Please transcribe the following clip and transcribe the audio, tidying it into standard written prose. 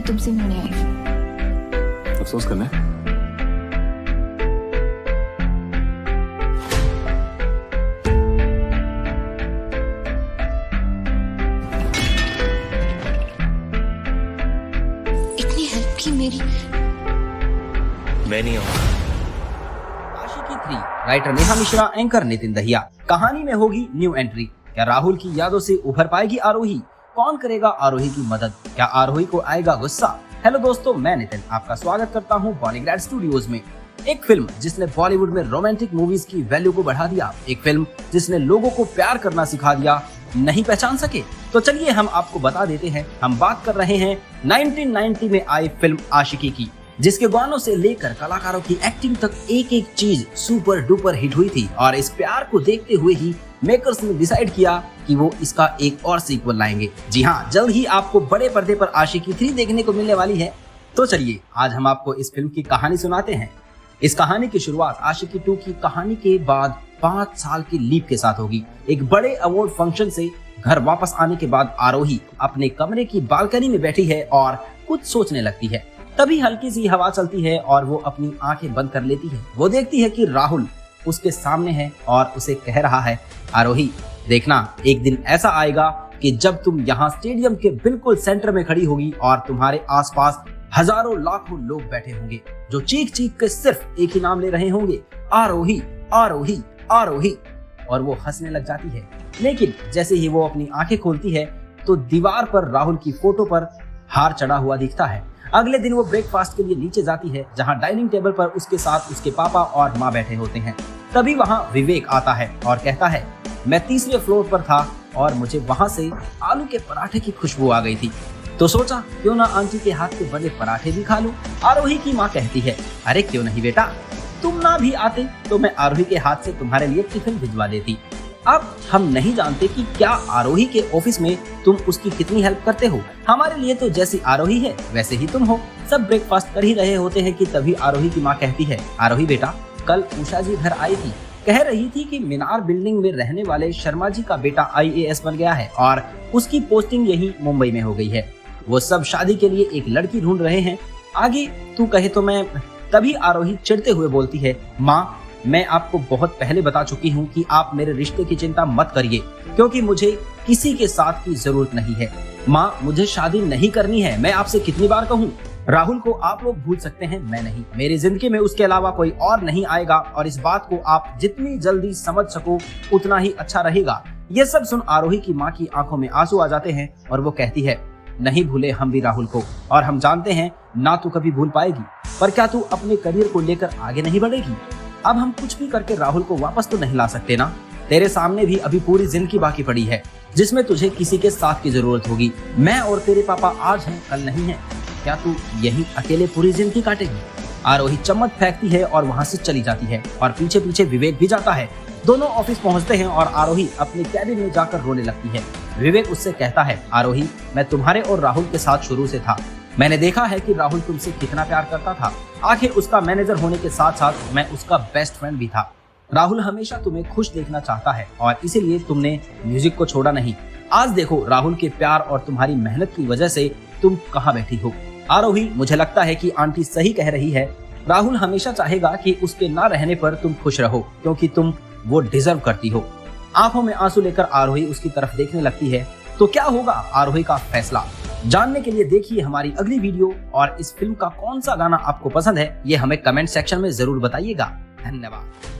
तुमसे मिलने आई। अफसोस करना है? इतनी हेल्प की मेरी। मैं नहीं आऊंगा। आशिकी 3, राइटर नेहा मिश्रा, एंकर नितिन दहिया। कहानी में होगी न्यू एंट्री। क्या राहुल की यादों से उभर पाएगी आरोही? कौन करेगा आरोही की मदद? क्या आरोही को आएगा गुस्सा? हेलो दोस्तों, मैं नितिन आपका स्वागत करता हूं बॉलीग्रैड स्टूडियोज में। एक फिल्म जिसने बॉलीवुड में रोमांटिक मूवीज की वैल्यू को बढ़ा दिया, एक फिल्म जिसने लोगों को प्यार करना सिखा दिया। नहीं पहचान सके? तो चलिए हम आपको बता देते हैं। हम बात कर रहे हैं 1990 में आई फिल्म आशिकी की, जिसके गानों से लेकर कलाकारों की एक्टिंग तक एक एक चीज सुपर डुपर हिट हुई थी। और इस प्यार को देखते हुए ही मेकर्स ने डिसाइड किया कि वो इसका एक और सीक्वल लाएंगे। जी हाँ, जल्द ही आपको बड़े पर्दे पर आशिकी 3 देखने को मिलने वाली है। तो चलिए आज हम आपको इस फिल्म की कहानी सुनाते हैं। इस कहानी की शुरुआत आशिकी 2 की कहानी के बाद 5 साल की लीप के साथ होगी। एक बड़े अवार्ड फंक्शन से घर वापस आने के बाद आरोही अपने कमरे की बालकनी में बैठी है और कुछ सोचने लगती है। तभी हल्की सी हवा चलती है और वो अपनी आंखें बंद कर लेती है। वो देखती है कि राहुल उसके सामने है और उसे कह रहा है, आरोही देखना, एक दिन ऐसा आएगा कि जब तुम यहाँ स्टेडियम के बिल्कुल सेंटर में खड़ी होगी और तुम्हारे आसपास हजारों लाखों लोग बैठे होंगे जो चीख चीख के सिर्फ एक ही नाम ले रहे होंगे, आरोही आरोही आरोही। और वो हंसने लग जाती है। लेकिन जैसे ही वो अपनी आंखें खोलती है तो दीवार पर राहुल की फोटो पर हार चढ़ा हुआ दिखता है। अगले दिन वो ब्रेकफास्ट के लिए नीचे जाती है, जहां डाइनिंग टेबल पर उसके साथ उसके पापा और माँ बैठे होते हैं। तभी वहां विवेक आता है और कहता है, मैं 3रे फ्लोर पर था और मुझे वहां से आलू के पराठे की खुशबू आ गई थी, तो सोचा क्यों ना आंटी के हाथ के बने पराठे भी खा लूं। आरोही की माँ कहती है, अरे क्यों नहीं बेटा, तुम ना भी आते तो मैं आरोही के हाथ से तुम्हारे लिए टिफिन भिजवा देती। अब हम नहीं जानते कि क्या आरोही के ऑफिस में तुम उसकी कितनी हेल्प करते हो। हमारे लिए तो जैसी आरोही है वैसे ही तुम हो। सब ब्रेकफास्ट कर ही रहे होते हैं कि तभी आरोही की माँ कहती है, आरोही बेटा, कल उषा जी घर आई थी, कह रही थी कि मीनार बिल्डिंग में रहने वाले शर्मा जी का बेटा IAS बन गया है और उसकी पोस्टिंग यही मुंबई में हो गई है। वो सब शादी के लिए एक लड़की ढूंढ रहे हैं, आगे तू कहे तो मैं। तभी आरोही चिढ़ते हुए बोलती है, माँ मैं आपको बहुत पहले बता चुकी हूँ कि आप मेरे रिश्ते की चिंता मत करिए, क्योंकि मुझे किसी के साथ की जरूरत नहीं है। माँ मुझे शादी नहीं करनी है, मैं आपसे कितनी बार कहूँ। राहुल को आप लोग भूल सकते हैं, मैं नहीं। मेरी जिंदगी में उसके अलावा कोई और नहीं आएगा और इस बात को आप जितनी जल्दी समझ सको उतना ही अच्छा रहेगा। ये सब सुन आरोही की माँ की आंखों में आंसू आ जाते हैं और वो कहती है, नहीं भूले हम भी राहुल को, और हम जानते हैं ना तू कभी भूल पाएगी, पर क्या तू अपने करियर को लेकर आगे नहीं बढ़ेगी? अब हम कुछ भी करके राहुल को वापस तो नहीं ला सकते ना। तेरे सामने भी अभी पूरी जिंदगी बाकी पड़ी है जिसमें तुझे किसी के साथ की जरूरत होगी। मैं और तेरे पापा आज हैं कल नहीं है। क्या तू यही अकेले पूरी जिंदगी काटेगी? आरोही चम्मच फेंकती है और वहाँ से चली जाती है और पीछे पीछे विवेक भी जाता है। दोनों ऑफिस पहुँचते हैं और आरोही अपने कैबिन में जाकर रोने लगती है। विवेक उससे कहता है, आरोही मैं तुम्हारे और राहुल के साथ शुरू से था। मैंने देखा है कि राहुल तुमसे कितना प्यार करता था। आखिर उसका मैनेजर होने के साथ साथ मैं उसका बेस्ट फ्रेंड भी था। राहुल हमेशा तुम्हें खुश देखना चाहता है और इसीलिए तुमने म्यूजिक को छोड़ा नहीं। आज देखो राहुल के प्यार और तुम्हारी मेहनत की वजह से तुम कहाँ बैठी हो। आरोही मुझे लगता है कि आंटी सही कह रही है। राहुल हमेशा चाहेगा कि उसके ना रहने पर तुम खुश रहो, क्योंकि तुम वो डिजर्व करती हो। आंखों में आंसू लेकर आरोही उसकी तरफ देखने लगती है। तो क्या होगा आरोही का फैसला? जानने के लिए देखिए हमारी अगली वीडियो। और इस फिल्म का कौन सा गाना आपको पसंद है ये हमें कमेंट सेक्शन में जरूर बताइएगा। धन्यवाद।